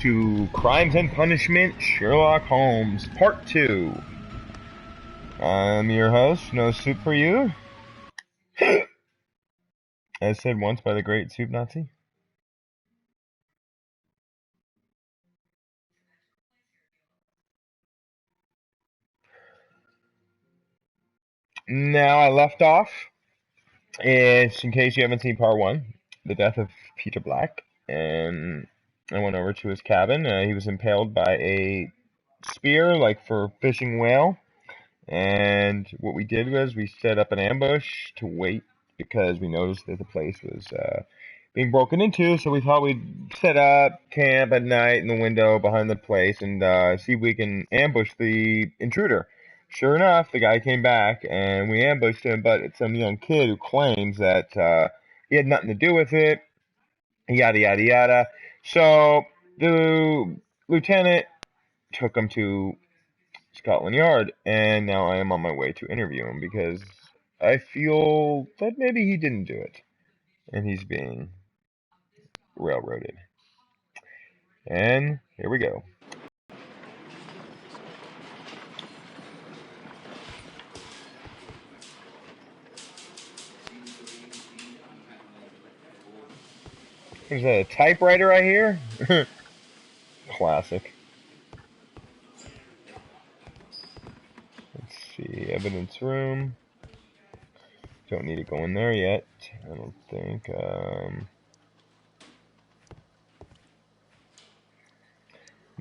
to Crimes and Punishment, Sherlock Holmes, Part 2. I'm your host, No Soup for You. As said once by the great Soup Nazi. Now, I left off, in case you haven't seen Part 1, the death of Peter Black, and I went over to his cabin. He was impaled by a spear, like for fishing whale. And what we did was we set up an ambush to wait because we noticed that the place was being broken into. So we thought we'd set up camp at night in the window behind the place and see if we can ambush the intruder. Sure enough, the guy came back and we ambushed him, but it's some young kid who claims that he had nothing to do with it. Yada yada yada. So the lieutenant took him to Scotland Yard, and now I am on my way to interview him because I feel that maybe he didn't do it, and he's being railroaded. And here we go. There's a typewriter right here. Classic. Let's see, evidence room. Don't need to go in there yet, I don't think.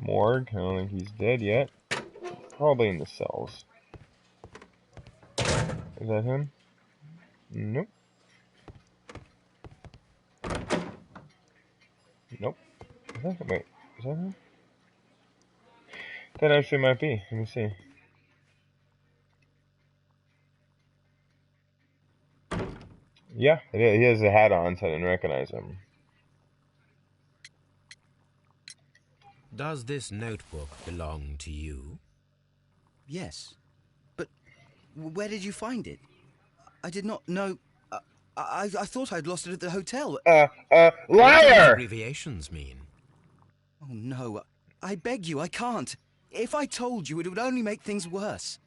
Morgue, I don't think he's dead yet. Probably in the cells. Is that him? Nope. Nope. Wait, is that him? That actually might be. Let me see. Yeah, it is. He has a hat on, so I didn't recognize him. Does this notebook belong to you? Yes. But where did you find it? I did not know... I thought I'd lost it at the hotel. Liar! What do those abbreviations mean? Oh, no. I beg you, I can't. If I told you, it would only make things worse.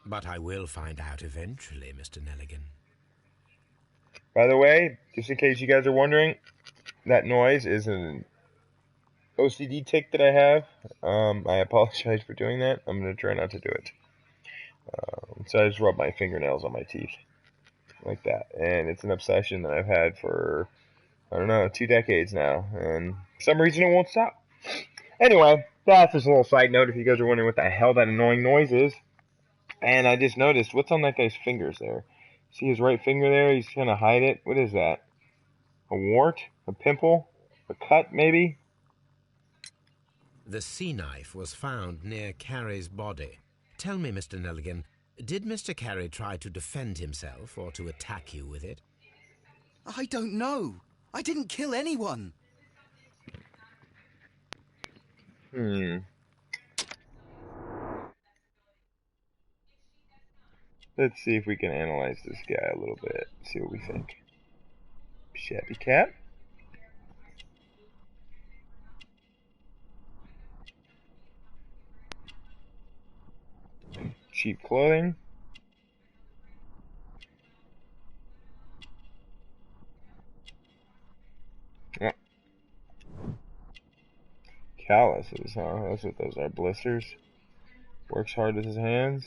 But I will find out eventually, Mr. Nelligan. By the way, just in case you guys are wondering, that noise is an OCD tic that I have. I apologize for doing that. I'm going to try not to do it. So I just rub my fingernails on my teeth. Like that. And it's an obsession that I've had for, I don't know, 2 decades now. And for some reason it won't stop. Anyway, that's just a little side note if you guys are wondering what the hell that annoying noise is. And I just noticed, what's on that guy's fingers there? See his right finger there? He's trying to hide it. What is that? A wart? A pimple? A cut, maybe? The sea knife was found near Carey's body. Tell me, Mr. Nelligan, did Mr. Carey try to defend himself or to attack you with it? I don't know. I didn't kill anyone. Let's see if we can analyze this guy a little bit. See what we think. Shabby cat. Cheap clothing. Yeah. Calluses, huh? That's what those are. Blisters. Works hard with his hands.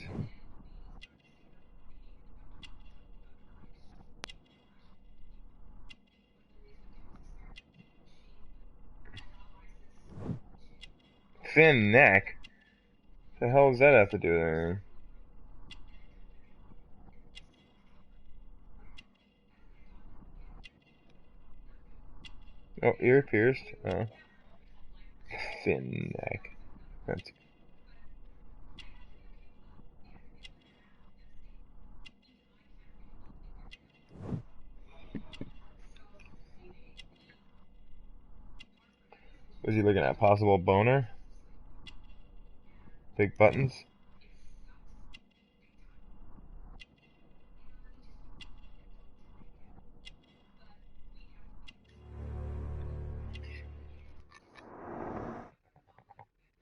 Thin neck? What the hell does that have to do with anything? Oh, ear pierced. Oh. Thin neck. That's... Was he looking at? Possible boner? Big buttons?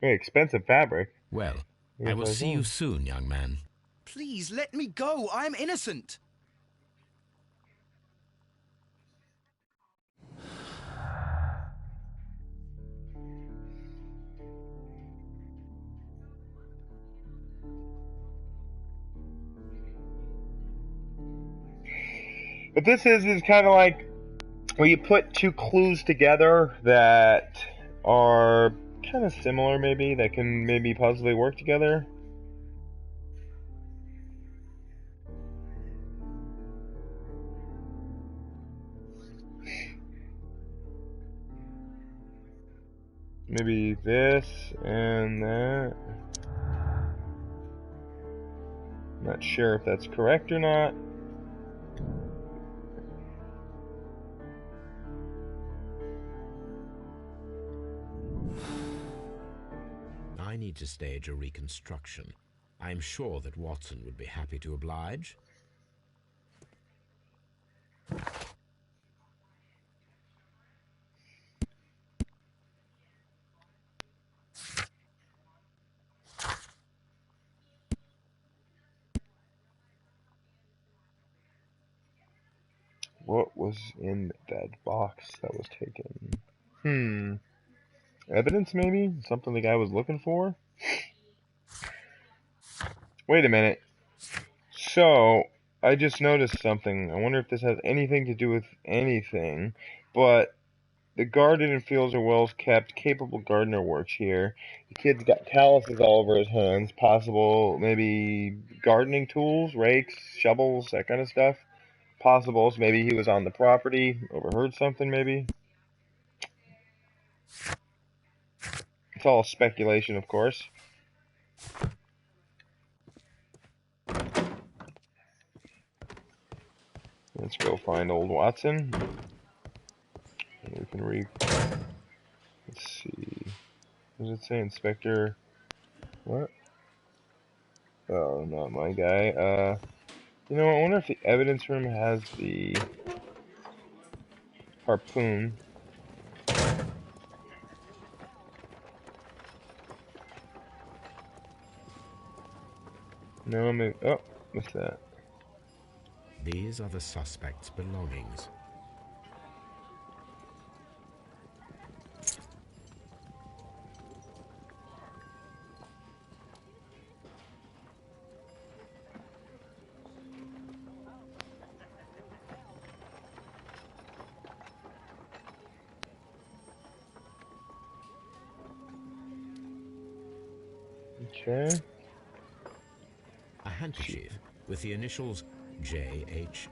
Very expensive fabric. Well, I I guess will see you soon, young man. Please let me go. I am innocent. But this is kind of like where you put two clues together that are kind of similar, maybe, that can maybe possibly work together. Maybe this and that. Not sure if that's correct or not. I need to stage a reconstruction. I'm sure that Watson would be happy to oblige. What was in that box that was taken? Evidence, maybe? Something the guy was looking for? Wait a minute. So, I just noticed something. I wonder if this has anything to do with anything. But the garden and fields are well kept. Capable gardener works here. The kid's got calluses all over his hands. Possible, maybe gardening tools, rakes, shovels, that kind of stuff. Possibles. Maybe he was on the property, overheard something, maybe. It's all speculation, of course. Let's go find old Watson. And we can let's see. What does it say? Inspector. What? Oh, not my guy. You know, I wonder if the evidence room has the harpoon. No, maybe. Oh, what's that? These are the suspect's belongings. Okay. A handkerchief with the initials JHN.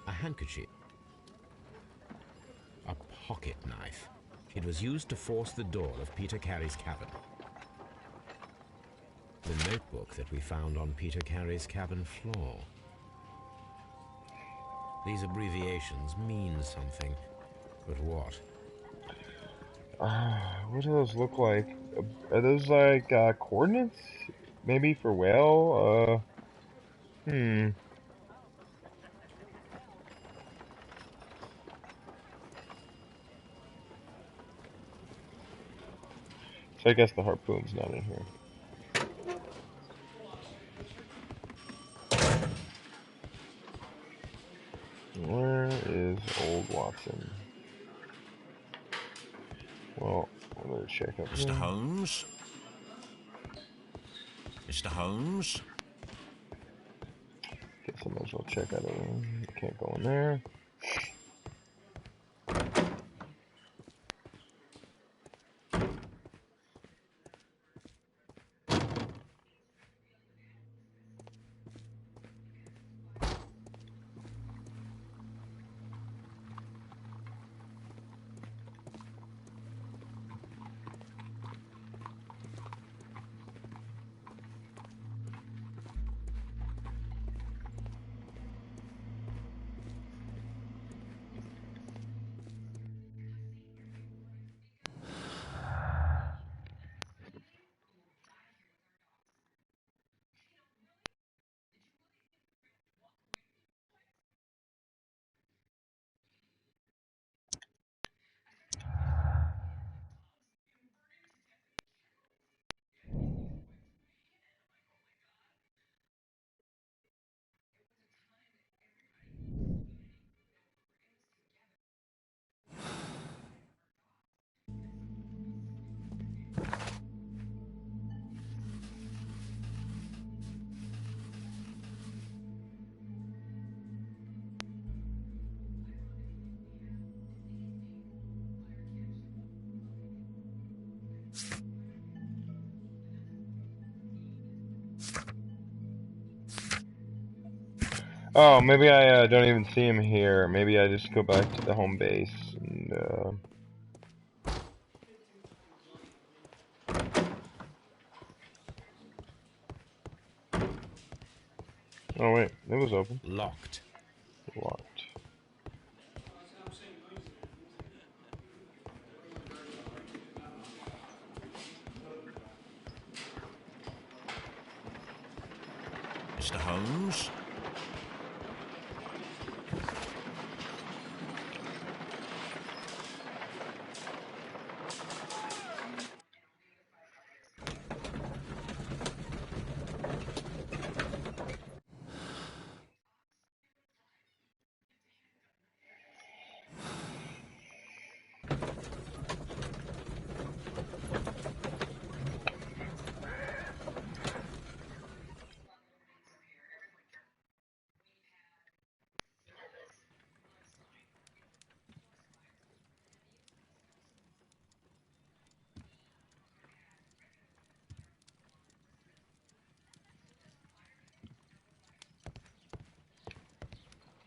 A handkerchief. A pocket knife. It was used to force the door of Peter Carey's cabin. The notebook that we found on Peter Carey's cabin floor. These abbreviations mean something, but what? What do those look like? Are those like coordinates? Maybe for whale? So I guess the harpoon's not in here. Where is old Watson? Well, I'm gonna check up Mr. here. Holmes? Mr. Holmes? Guess I might as well check out of room. Can't go in there. Oh, maybe I don't even see him here. Maybe I just go back to the home base and oh wait, it was open. Locked. Locked. Mr. Holmes?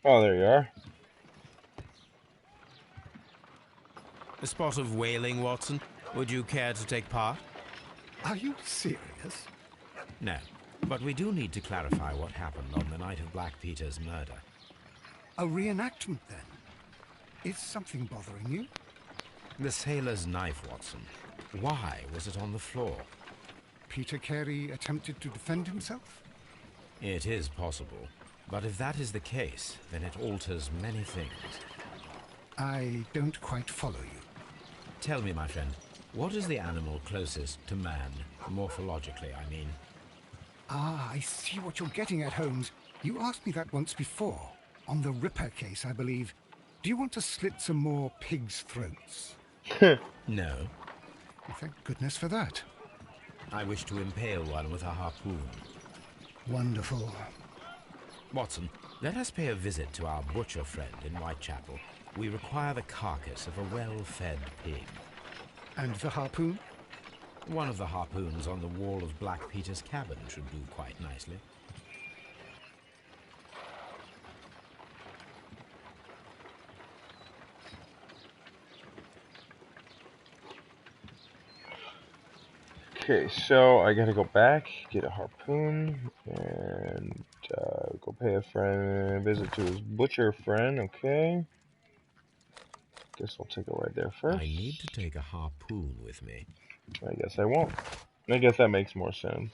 Oh, there you are. A spot of whaling, Watson. Would you care to take part? Are you serious? No. But we do need to clarify what happened on the night of Black Peter's murder. A reenactment, then? Is something bothering you? The sailor's knife, Watson. Why was it on the floor? Peter Carey attempted to defend himself? It is possible. But if that is the case, then it alters many things. I don't quite follow you. Tell me, my friend, what is the animal closest to man, morphologically, I mean? Ah, I see what you're getting at, Holmes. You asked me that once before. On the Ripper case, I believe. Do you want to slit some more pigs' throats? No. Well, thank goodness for that. I wish to impale one with a harpoon. Wonderful. Watson, let us pay a visit to our butcher friend in Whitechapel. We require the carcass of a well-fed pig. And the harpoon? One of the harpoons on the wall of Black Peter's cabin should do quite nicely. Okay, so I gotta go back, get a harpoon, and go pay a visit to his butcher friend. Okay. Guess I'll take a ride there first. I need to take a harpoon with me. I guess I won't. I guess that makes more sense.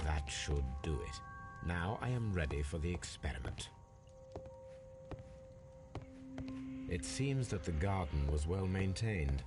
That should do it. Now I am ready for the experiment. It seems that the garden was well maintained.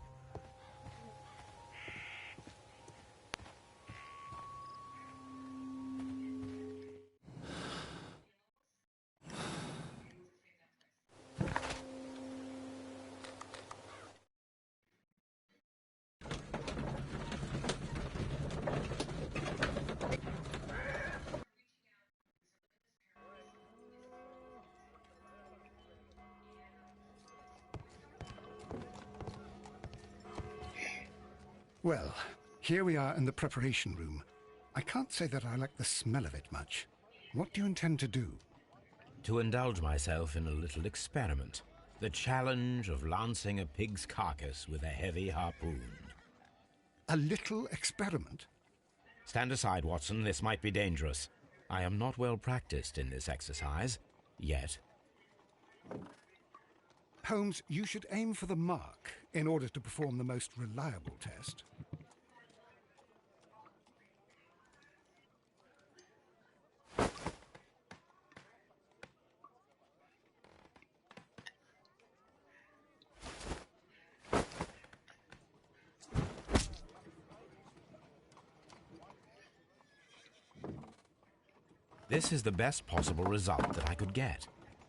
Well, here we are in the preparation room. I can't say that I like the smell of it much. What do you intend to do? To indulge myself in a little experiment. The challenge of lancing a pig's carcass with a heavy harpoon. A little experiment? Stand aside, Watson. This might be dangerous. I am not well practiced in this exercise. Yet. Holmes, you should aim for the mark in order to perform the most reliable test. This is the best possible result that I could get.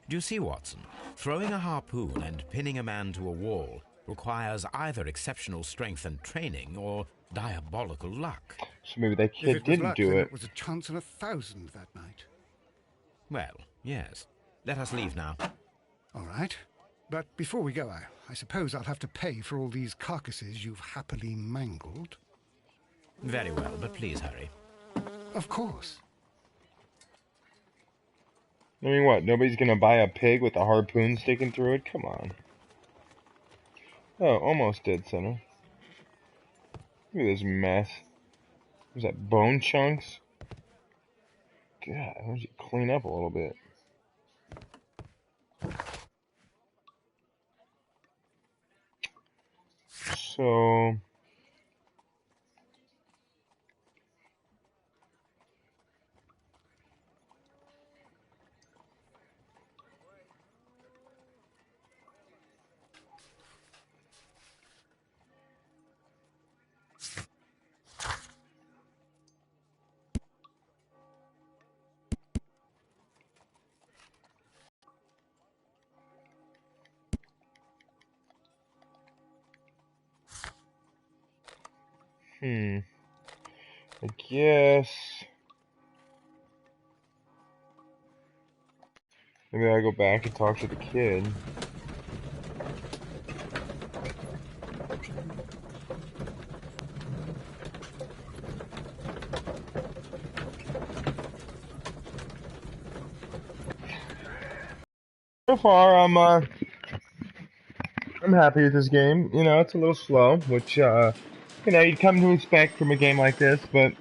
Do you see, Watson? Throwing a harpoon and pinning a man to a wall requires either exceptional strength and training or diabolical luck. So maybe that If kid it was didn't luck, do then it. it was a chance in 1,000 that night. Well, yes. Let us leave now. All right. But before we go, I suppose I'll have to pay for all these carcasses you've happily mangled. Very well, but please hurry. Of course. I mean, what? Nobody's gonna buy a pig with a harpoon sticking through it? Come on. Oh, almost dead center. Look at this mess. Was that bone chunks? God, why don't you clean up a little bit? So... I guess... Maybe I go back and talk to the kid. So far, I'm happy with this game. You know, it's a little slow, which, you know, you'd come to expect from a game like this, but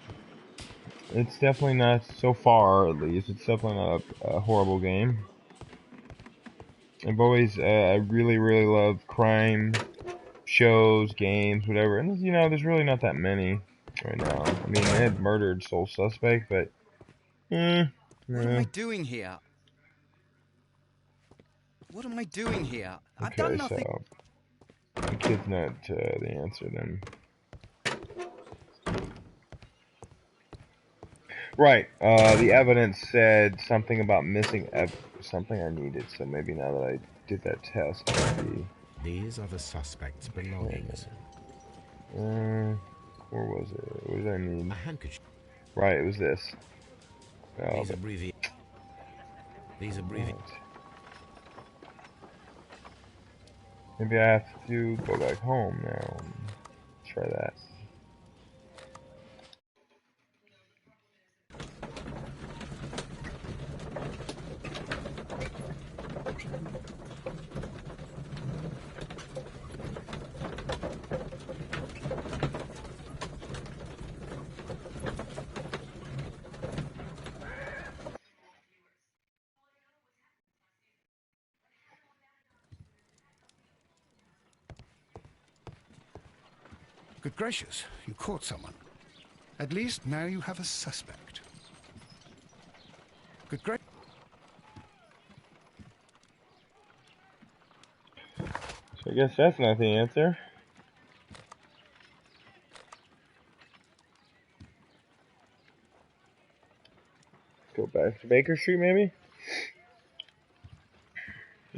it's definitely not, so far at least, it's definitely not a horrible game. I've always, I really, really love crime shows, games, whatever, and, you know, there's really not that many right now. I mean, they had Murdered Sole Suspect, but, What am I doing here? What am I doing here? I've done Okay, nothing. so, the kid's not, the answer then. Right. The evidence said something about missing something I needed, so maybe now that I did that test, I'll be... These are the suspect's belongings. Where was it? What did I need? A handkerchief. Right, it was this. Oh, These abbreviations. Maybe I have to go back home now and try that. Good gracious, you caught someone. At least now you have a suspect. Good gracious. So I guess that's not the answer. Go back to Baker Street, maybe?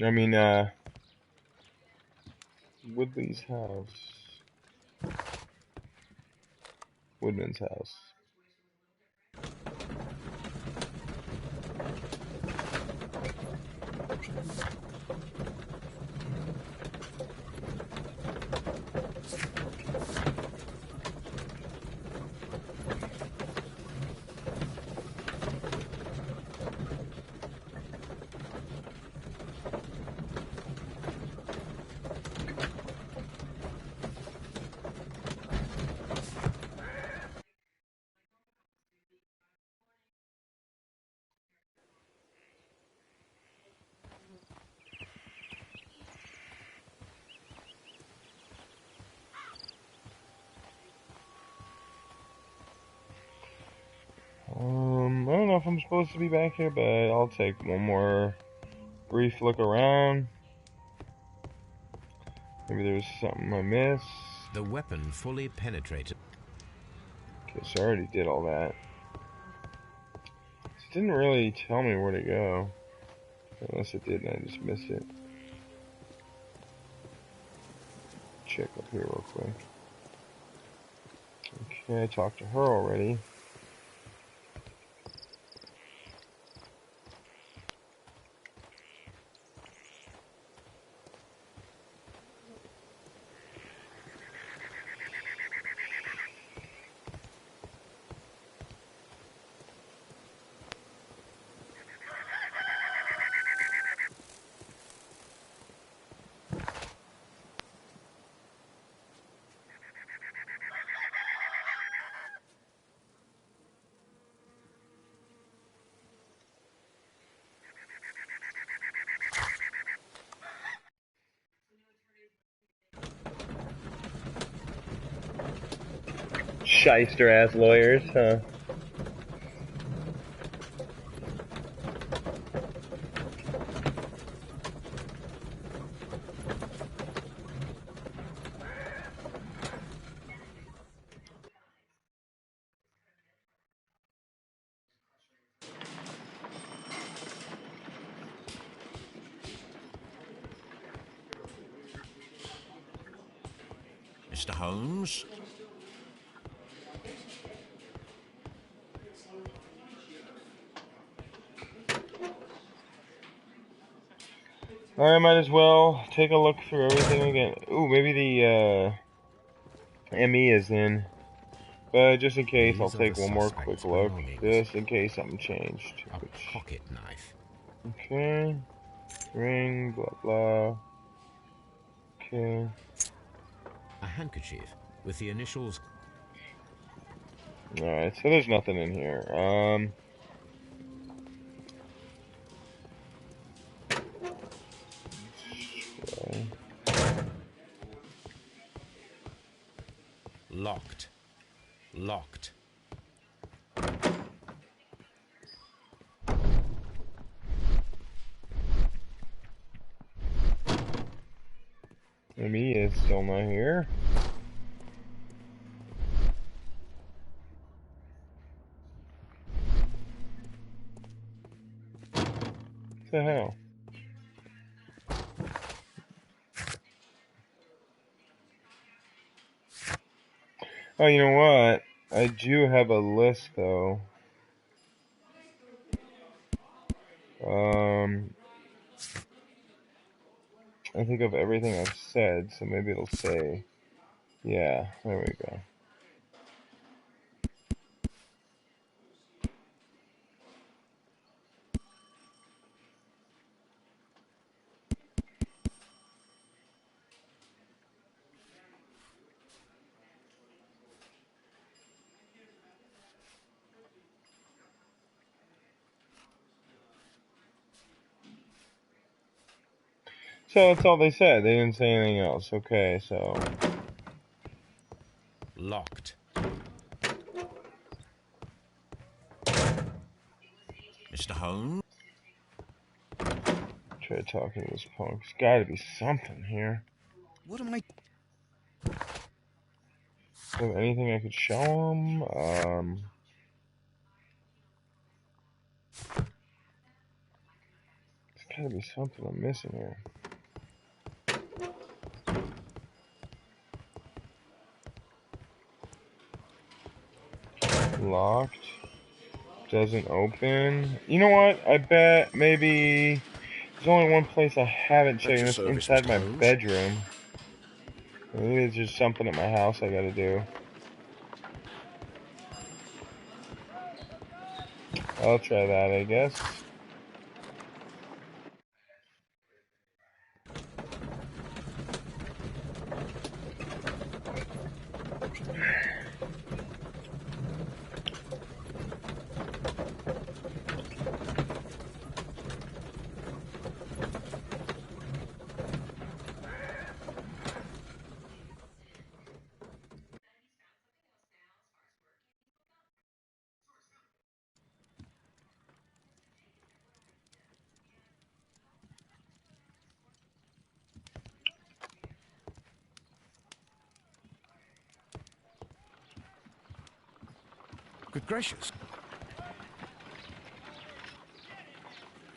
I mean, Woodley's house. Woodman's house. I don't know if I'm supposed to be back here, but I'll take one more brief look around. Maybe there's something I missed. The weapon fully penetrated. Okay, so I already did all that. didn't really tell me where to go. Unless it did and I just missed it. Check up here real quick. Okay, I talked to her already. Shyster ass lawyers, huh? Mr. Holmes? Alright, might as well take a look through everything again. Ooh, maybe the ME is in. But just in case, I'll These are the take one more quick suspect's look. belongings. Just in case something changed. A Which, pocket knife. okay. Ring, blah blah. Okay. A handkerchief with the initials. Alright, so there's nothing in here. Locked. Locked. ME is still not here. What the hell? Oh, you know what? I do have a list though. I think of everything I've said, so maybe it'll say, yeah, there we go. So that's all they said. They didn't say anything else. Okay, so Locked. Mr. Holmes? try talking to this punk. There's got to be something here. What am I... Do you have anything I could show him? There's got to be something I'm missing here. Locked. Doesn't open. You know what? I bet maybe there's only one place I haven't checked, and it's service, inside Mr. my Holmes. bedroom. Maybe there's just something at my house I gotta do. I'll try that, I guess. Good gracious.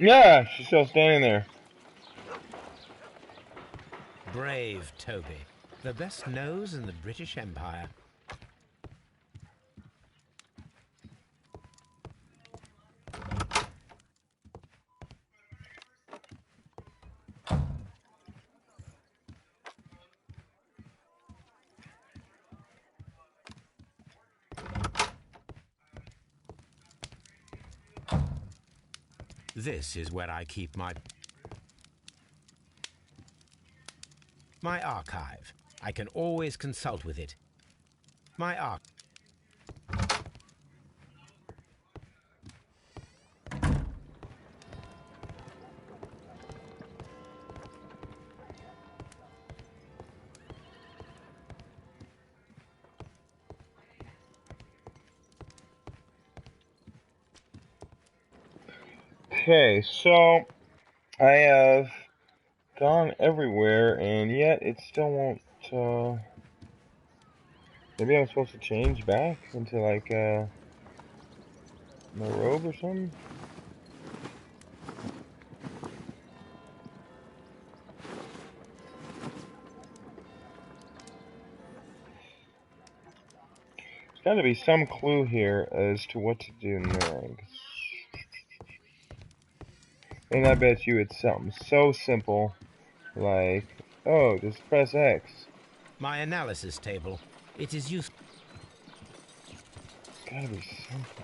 Yeah, she's still standing there. Brave Toby. The best nose in the British Empire. This is where I keep my archive. I can always consult with it. My archive. Okay, so I have gone everywhere, and yet it still won't. Maybe I'm supposed to change back into like my robe or something. There's got to be some clue here as to what to do next. And I bet you it's something so simple, like, oh, just press X. My analysis table. It is useful. It's got to be something.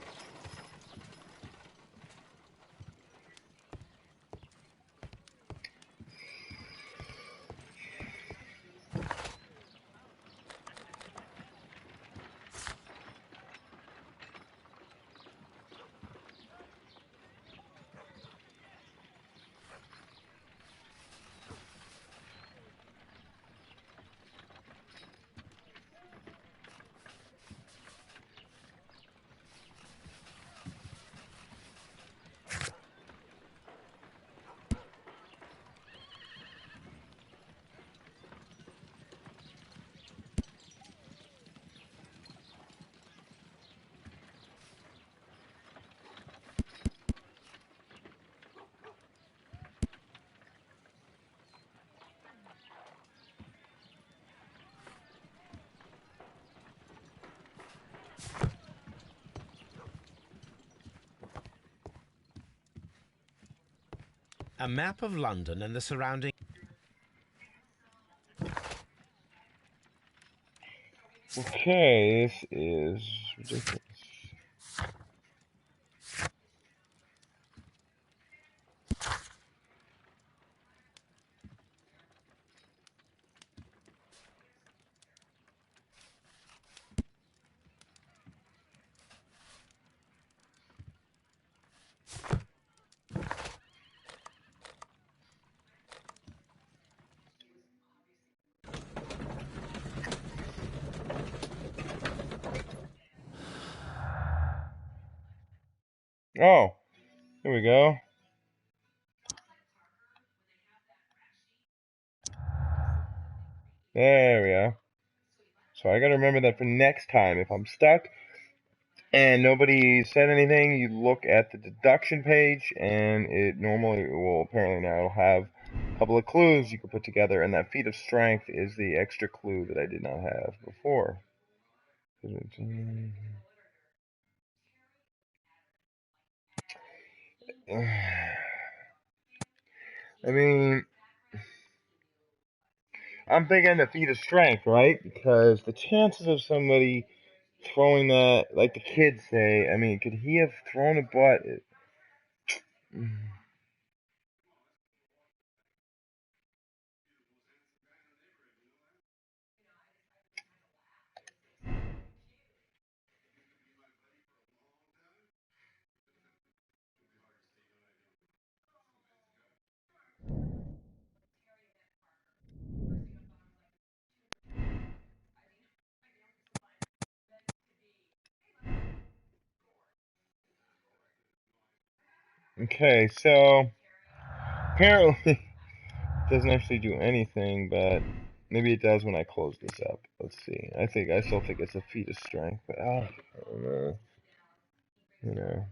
A map of London and the surrounding. Okay, this is ridiculous. Oh, here we go. There we go. So I gotta remember that for next time. If I'm stuck and nobody said anything, you look at the deduction page, and it normally will, apparently now, it'll have a couple of clues you can put together, and that feat of strength is the extra clue that I did not have before. I mean, I'm thinking the feat of strength, right? Because the chances of somebody throwing that, like the kids say, I mean, could he have thrown a butt? Okay, so apparently it doesn't actually do anything, but maybe it does when I close this up. Let's see. I still think it's a feat of strength, but I don't know. You know.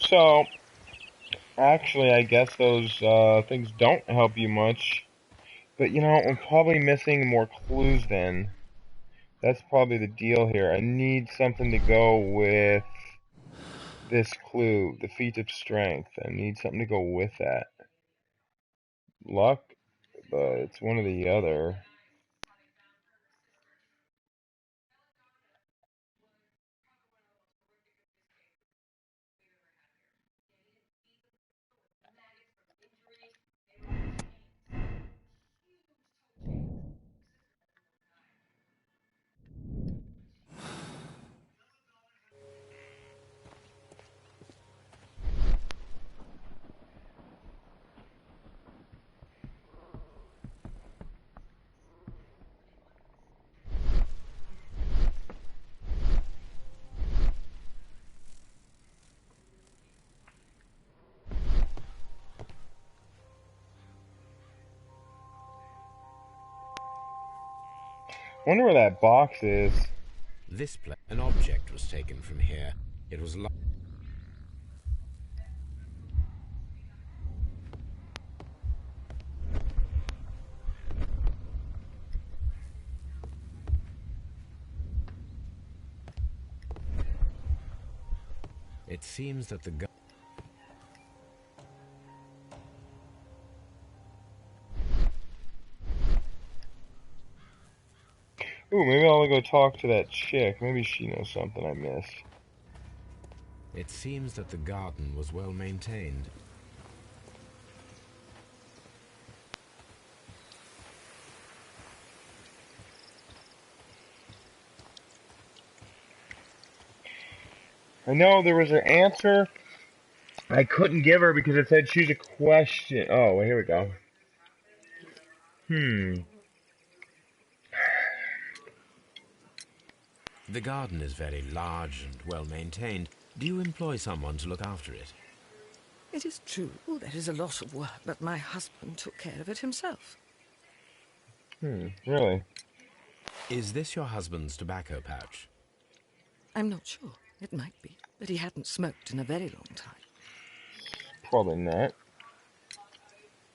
So, actually, I guess those things don't help you much. But, you know, I'm probably missing more clues then. That's probably the deal here. I need something to go with this clue, the feat of strength. I need something to go with that. Luck, but it's one or the other. Wonder where that box is. This place, an object was taken from here. It was It seems that the Ooh, maybe I'll go talk to that chick. Maybe she knows something I missed. It seems that the garden was well maintained. I know there was an answer I couldn't give her because it said choose a question. Oh, well, here we go. The garden is very large and well maintained. Do you employ someone to look after it? It is true, there is a lot of work, but my husband took care of it himself. Really? Is this your husband's tobacco pouch? I'm not sure. It might be, but he hadn't smoked in a very long time. Probably not.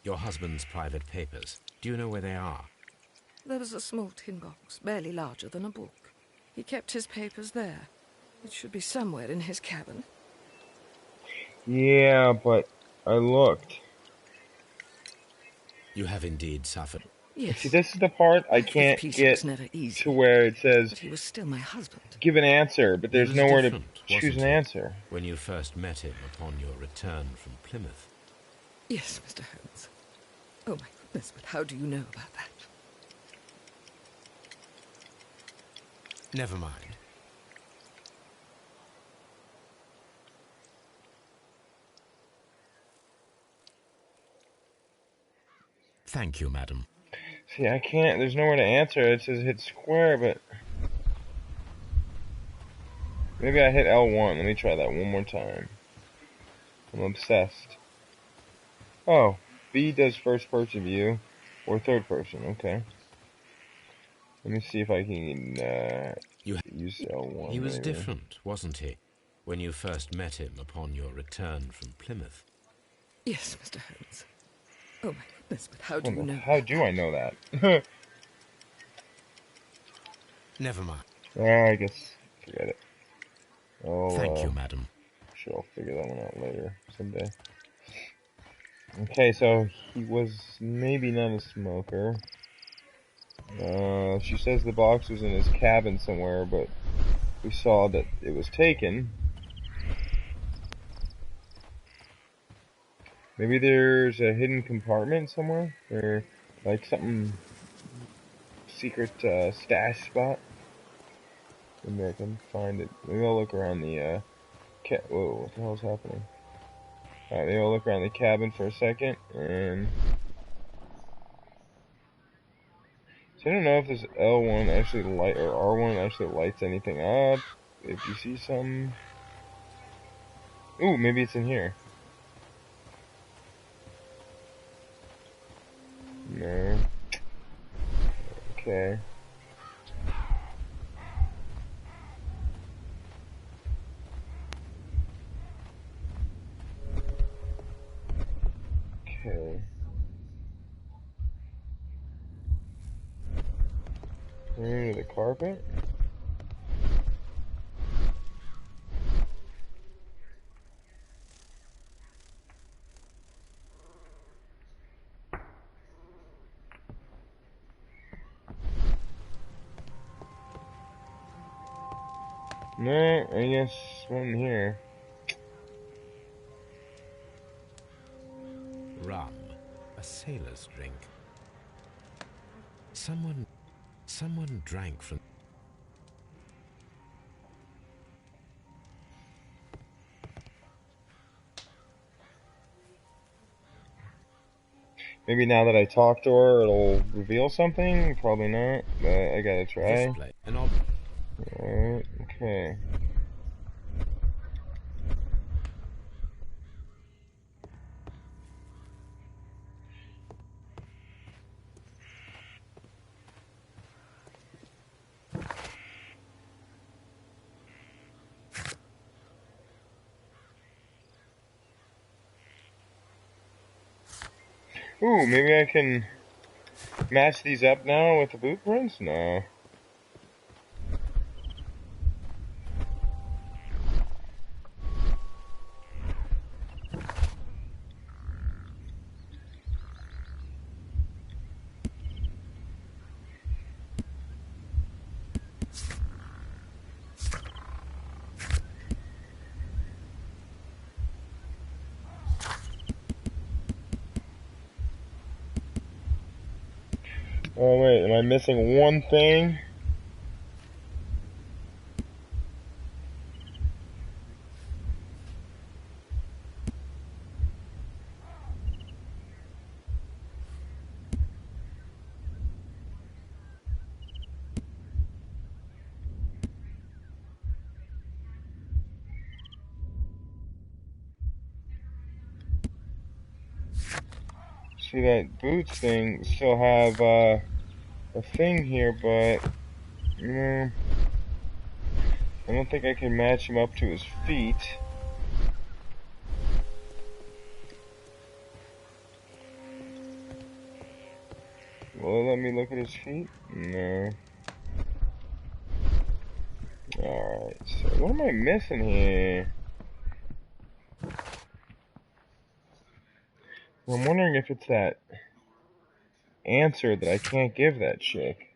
Your husband's private papers. Do you know where they are? There was a small tin box, barely larger than a book. He kept his papers there. It should be somewhere in his cabin. Yeah, but I looked. You have indeed suffered. Yes. See, this is the part I Life with can't Peter get was never easy, to where it says but he was still my husband. give an answer, but He there's was nowhere to different, choose wasn't an he, answer. when you first met him upon your return from Plymouth? Yes, Mr. Holmes. Oh, my goodness, but how do you know about that? Never mind. Thank you, madam. See, I can't, there's nowhere to answer. It says hit square, but maybe I hit L1. Let me try that one more time. I'm obsessed. Oh, B does first person view, or third person, okay. Let me see if I can use L1. He was maybe. different, wasn't he, when you first met him upon your return from Plymouth? Yes, Mr. Holmes. Oh, my goodness, but how do you know? How do I know that? Never mind. I guess, forget it. Thank you, madam. Sure, I'll figure that one out later, someday. Okay, so he was maybe not a smoker. She says the box was in his cabin somewhere, but we saw that it was taken. Maybe there's a hidden compartment somewhere, or like something secret stash spot. Maybe I can find it. Maybe I'll look around the whoa, what the hell's happening? Alright, maybe I'll look around the cabin for a second, and so I don't know if this L1 actually light or R1 actually lights anything up. If you see some, ooh, maybe it's in here. No. Okay. carpet. No, I guess one here. Rum, a sailor's drink. Someone drank from... Maybe now that I talk to her, it'll reveal something? Probably not, but I gotta try. display. Alright, okay. Ooh, maybe I can match these up now with the boot prints? No. Oh wait, am I missing one thing? See, that boots thing still have a thing here, but I don't think I can match him up to his feet. Will it let me look at his feet? No. Alright, so what am I missing here? I'm wondering if it's that answer that I can't give that chick.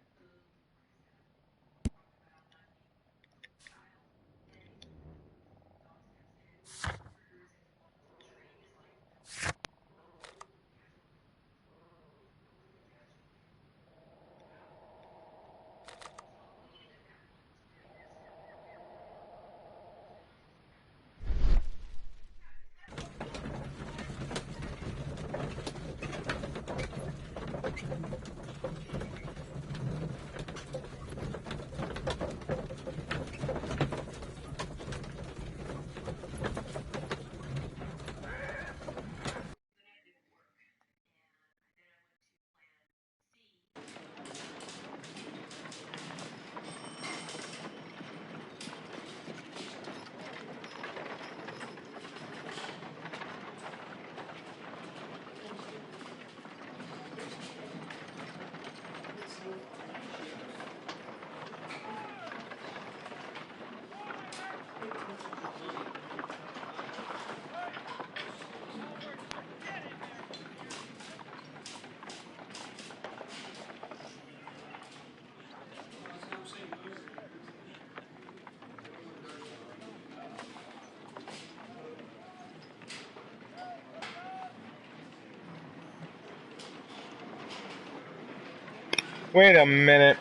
Wait a minute.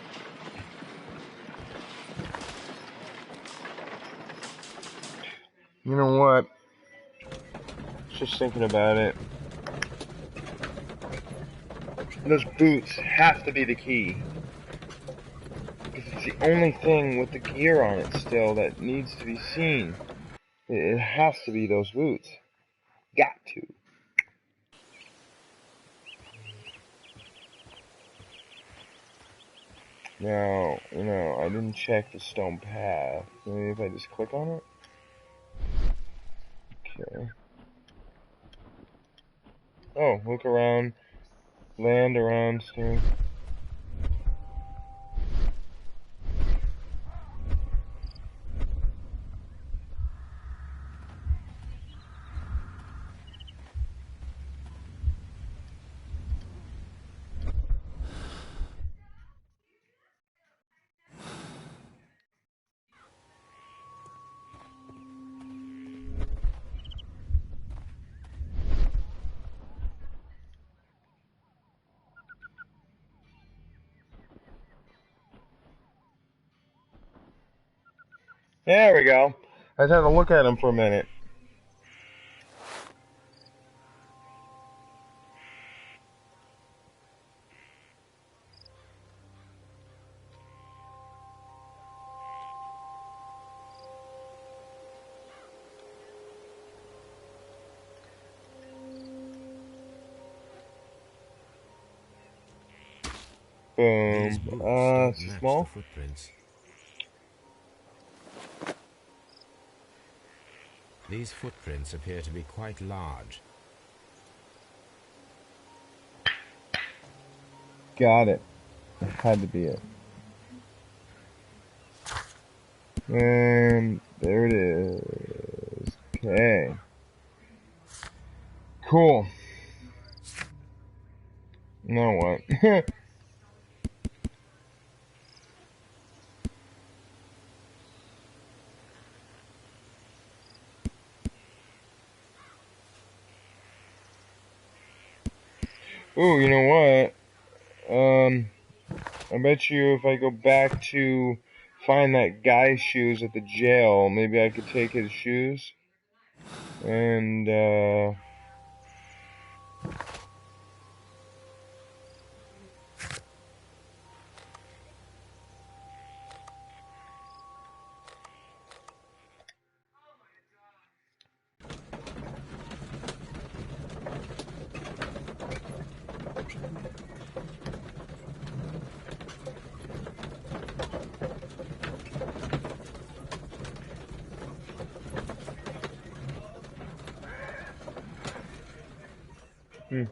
You know what? Just thinking about it. Those boots have to be the key. Because it's the only thing with the gear on it still that needs to be seen. It has to be those boots. Got to. Now, I didn't check the stone path. Maybe if I just click on it? Okay. Oh, look around. Land around, steering. There we go. I just had to look at him for a minute. These Boom. boots don't Too match the small? footprints. These footprints appear to be quite large. Got it. That had to be it. And there it is. Okay. Cool. Now what? Ooh, you know what? I bet you if I go back to find that guy's shoes at the jail, maybe I could take his shoes. And, hmm.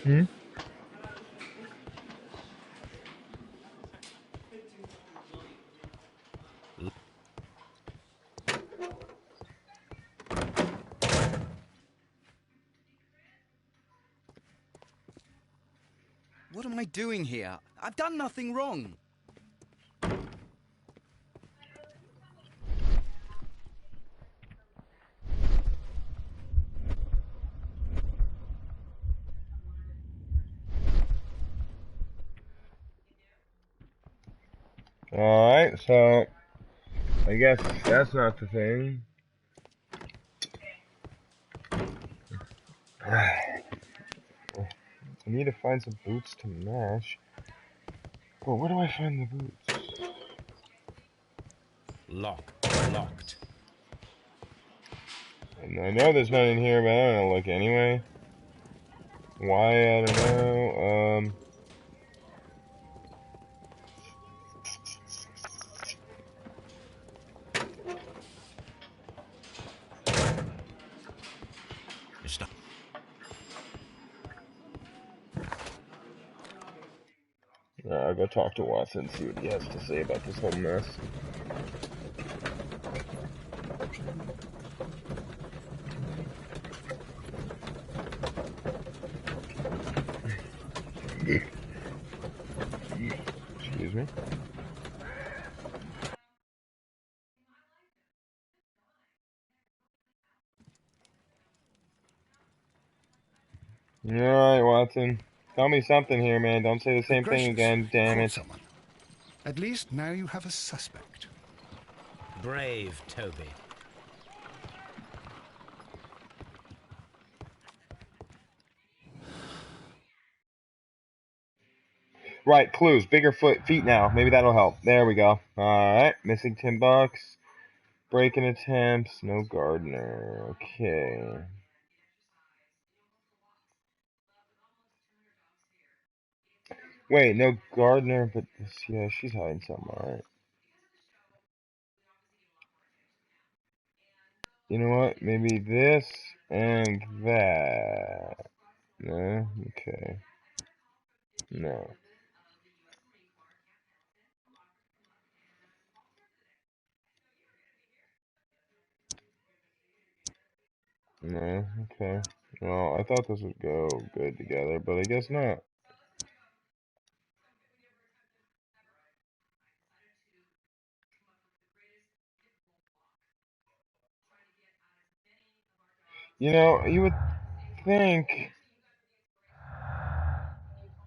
Hmm? What am I doing here? I've done nothing wrong. Alright, so I guess that's not the thing. I need to find some boots to match. Well, where do I find the boots? Locked. And I know there's none in here, but I'm gonna look anyway. Why, I don't know. Mr. I'll go talk to Watson, see what he has to say about this whole mess. Excuse me. Alright, Watson. Tell me something here, man. Don't say the Good same thing gracious, again, you damn caught it. someone. At least now you have a suspect. Brave Toby. Right, clues. Bigger feet now. Maybe that'll help. There we go. Alright, missing $10. Break-in attempts. No gardener. Okay. Wait, no gardener, but yeah, she's hiding something, alright. You know what? Maybe this and that. No? Okay. No. No? Okay. Well, I thought this would go good together, but I guess not. You know, you would think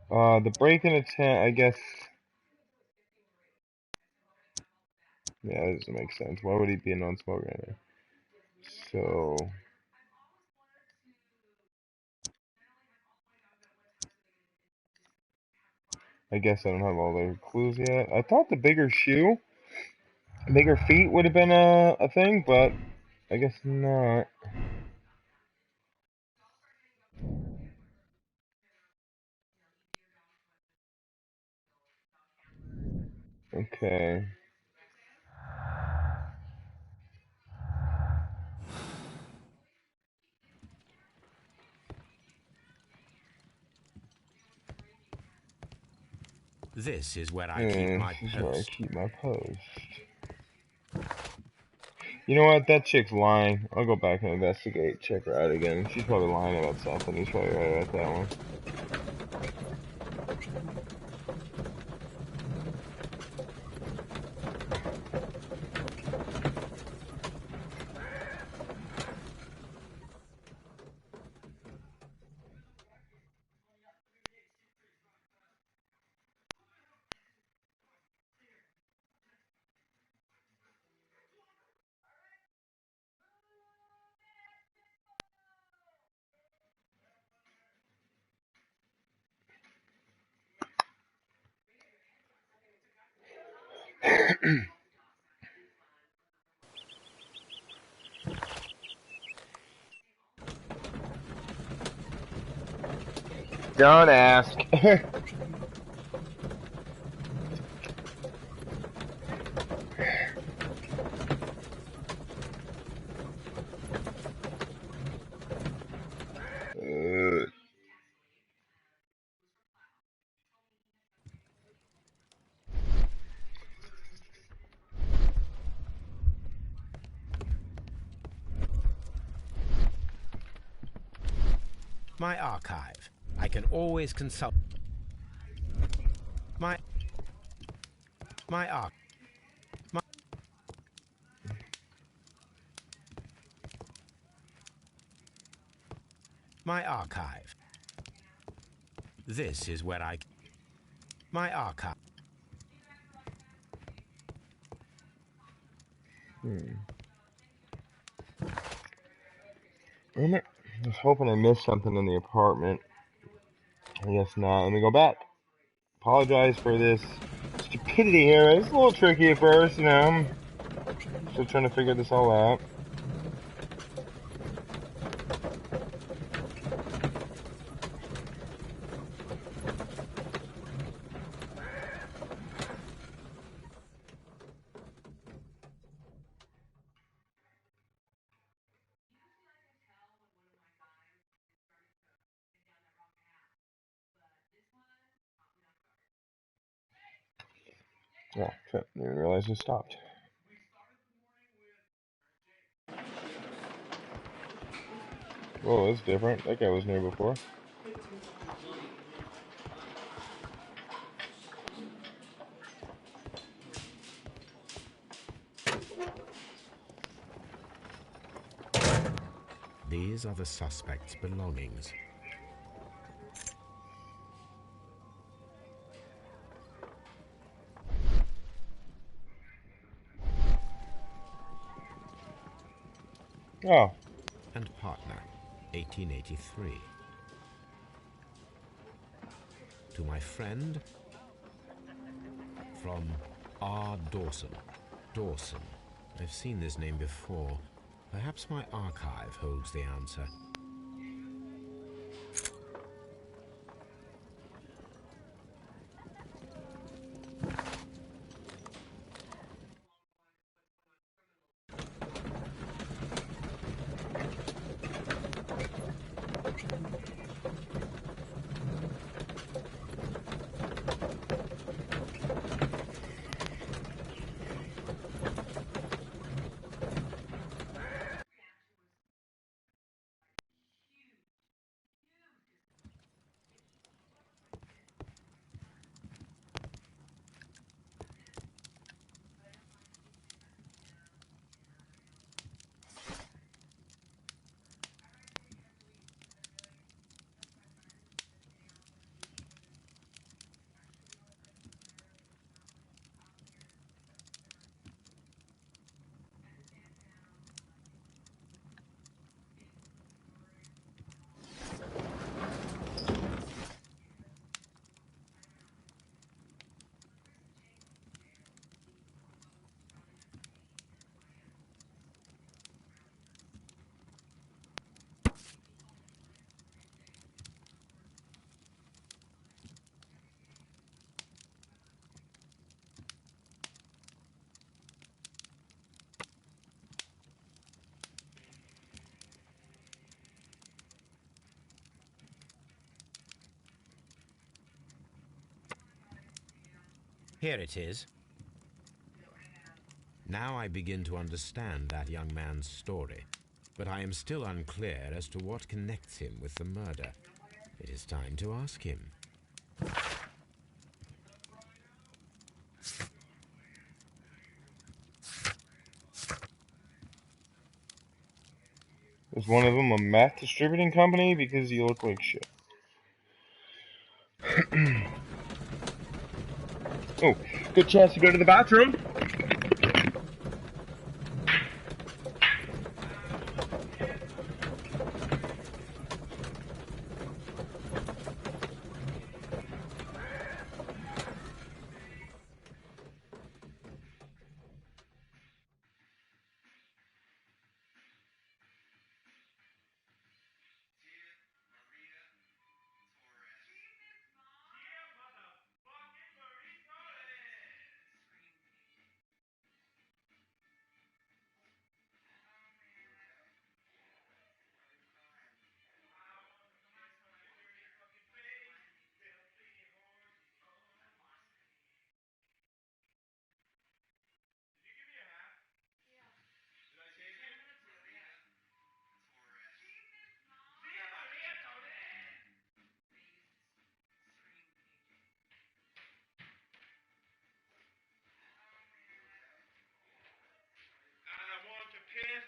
the break in attempt. I guess. Yeah, that doesn't make sense. Why would he be a non-smoker in there? So I guess I don't have all the clues yet. I thought the bigger feet would have been a thing, but I guess not. Okay. This is where I keep my This is where I post. keep my post. You know what? That chick's lying. I'll go back and investigate. Check her out again. She's probably lying about something. He's probably right about that one. Don't ask. My archive. I can always consult my archive. My archive. This is where I... My archive. Damn it. I was hoping I missed something in the apartment. I guess not. Let me go back. Apologize for this stupidity here. It's a little tricky at first, you know. I'm still trying to figure this all out. Oh, shit. I didn't realize it stopped. Whoa, that's different. That guy wasn't here before. These are the suspect's belongings. Oh. And partner, 1883. To my friend, from R. Dawson. Dawson. I've seen this name before. Perhaps my archive holds the answer. Here it is. Now I begin to understand that young man's story, but I am still unclear as to what connects him with the murder. It is time to ask him. Was one of them a meth distributing company? Because you look like shit. Oh, good chance to go to the bathroom.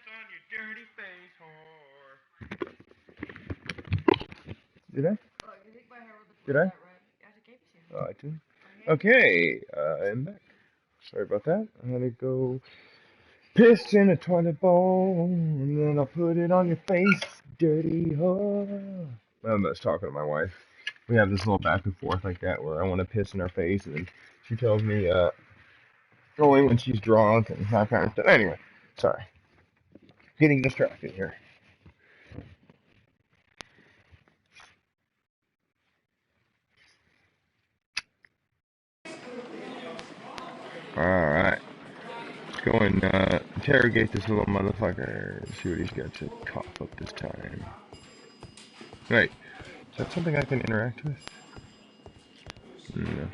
On your dirty face, whore. Did I? Did I? Oh, I did. Okay, I'm back. Sorry about that. I'm gonna go piss in a toilet bowl, and then I'll put it on your face, dirty whore. I'm just talking to my wife. We have this little back and forth like that where I want to piss in her face, and then she tells me, only when she's drunk and that kind of stuff. Anyway, sorry. Getting distracted here. Alright. Let's go and interrogate this little motherfucker. See what he's got to cough up this time. Right. Is that something I can interact with? No.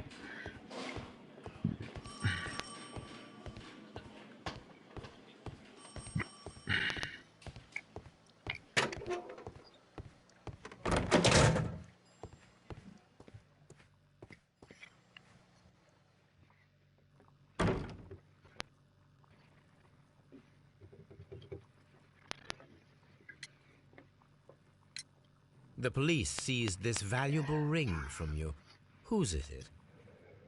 The police seized this valuable ring from you. Whose is it?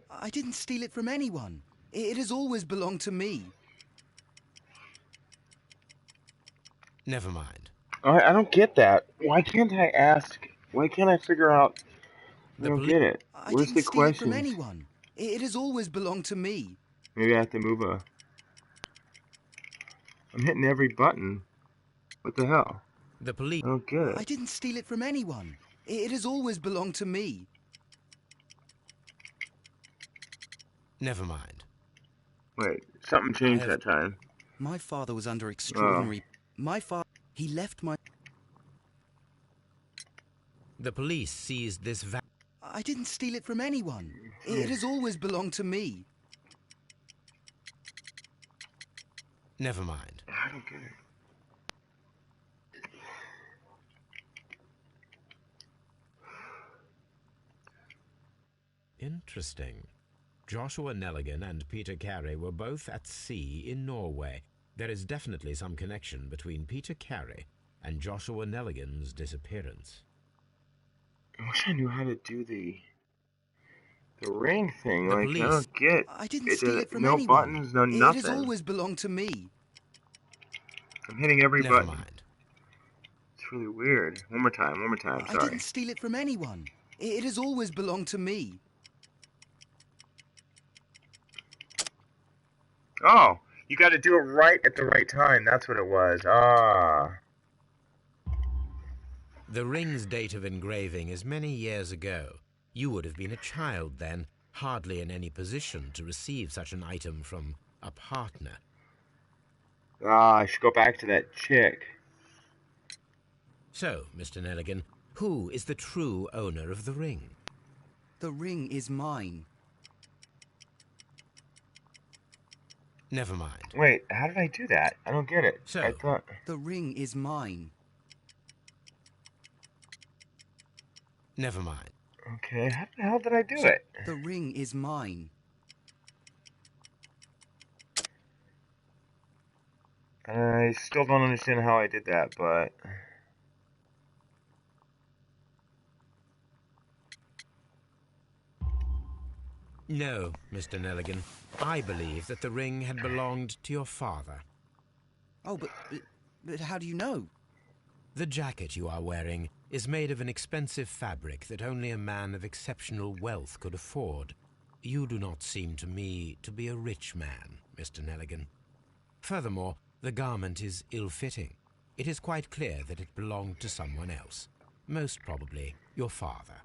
I didn't steal it from anyone. It has always belonged to me. Never mind. I don't get that. Why can't I ask? Why can't I figure out? I don't get it. I Where's didn't the steal it from questions? anyone. It has always belonged to me. Maybe I have to move a... I'm hitting every button. What the hell? The police... I don't get I it. didn't steal it from anyone. It has always belonged to me. Never mind. Wait, something changed that time. My father was under Oh. extraordinary... He left my... The police seized this I didn't steal it from anyone. It has always belonged to me. Never mind. I don't get it. Interesting. Joshua Nelligan and Peter Carey were both at sea in Norway. There is definitely some connection between Peter Carey and Joshua Nelligan's disappearance. I wish I knew how to do the ring thing. The Like, police. I don't get I didn't steal it from no anyone. buttons, no It has nothing. always belonged to me. I'm hitting every Never button. mind. It's really weird. One more time, I sorry. didn't steal it from anyone. It has always belonged to me. Oh, you got to do it right at the right time. That's what it was. Ah. The ring's date of engraving is many years ago. You would have been a child then, hardly in any position to receive such an item from a partner. Ah, I should go back to that chick. So, Mr. Nelligan, who is the true owner of the ring? The ring is mine. Never mind. Wait, how did I do that? I don't get it. So- I thought... The ring is mine. Never mind. Okay, how the hell did I do it? The ring is mine. I still don't understand how I did that, but... No, Mr. Nelligan. I believe that the ring had belonged to your father. Oh, but how do you know? The jacket you are wearing is made of an expensive fabric that only a man of exceptional wealth could afford. You do not seem to me to be a rich man, Mr. Nelligan. Furthermore, the garment is ill-fitting. It is quite clear that it belonged to someone else, most probably your father.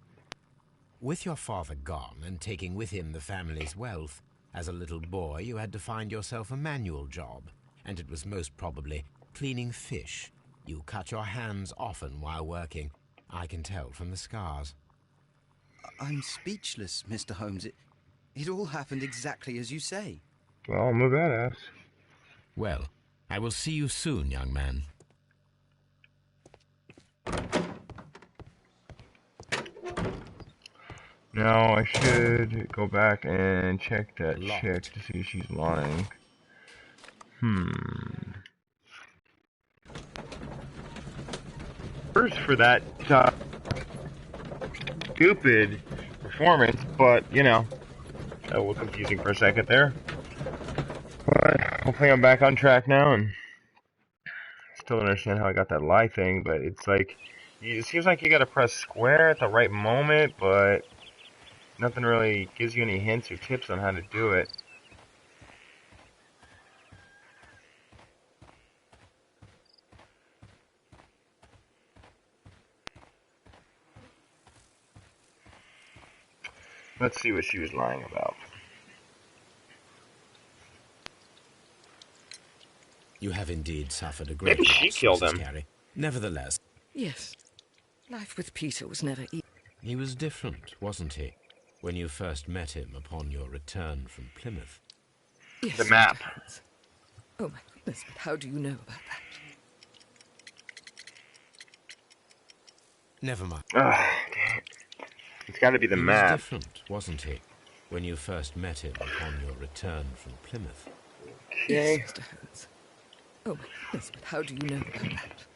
With your father gone and taking with him the family's wealth, as a little boy you had to find yourself a manual job, and it was most probably cleaning fish. You cut your hands often while working. I can tell from the scars. I'm speechless, Mr. Holmes. It all happened exactly as you say. Well, I'm a badass. Well, I will see you soon, young man. Now I should go back and check that Locked. chick to see if she's lying. First for that stupid performance, but you know, that was confusing for a second there. But hopefully I'm back on track now, and still don't understand how I got that lie thing. But it's like, it seems like you gotta press square at the right moment, but nothing really gives you any hints or tips on how to do it. Let's see what she was lying about. You have indeed suffered a great Maybe she loss, killed Mrs. him. Carey. Nevertheless, Yes. Life with Peter was never easy. he was different, wasn't he, when you first met him upon your return from Plymouth? Yes, The map. Mr. Holmes. Oh, my goodness, but how do you know about that? Never mind. Ugh, damn it. It's gotta be the He was map. different, wasn't he, when you first met him upon your return from Plymouth? Okay. Yes, Mr. Holmes. Oh, my goodness, but how do you know about that?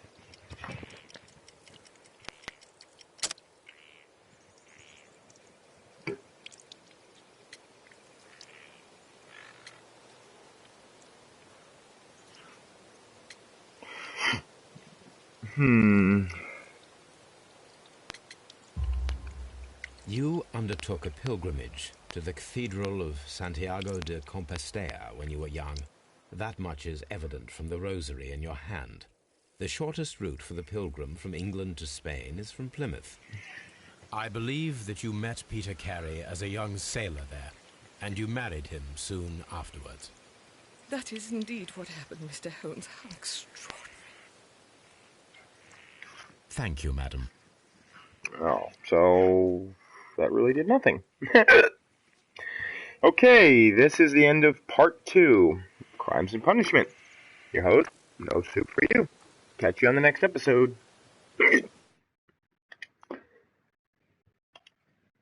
You undertook a pilgrimage to the Cathedral of Santiago de Compostela when you were young. That much is evident from the rosary in your hand. The shortest route for the pilgrim from England to Spain is from Plymouth. I believe that you met Peter Carey as a young sailor there, and you married him soon afterwards. That is indeed what happened, Mr. Holmes. How extraordinary. Thank you, madam. Oh, so that really did nothing. Okay, this is the end of part 2, Crimes and Punishment. Your host, No Soup for You. Catch you on the next episode.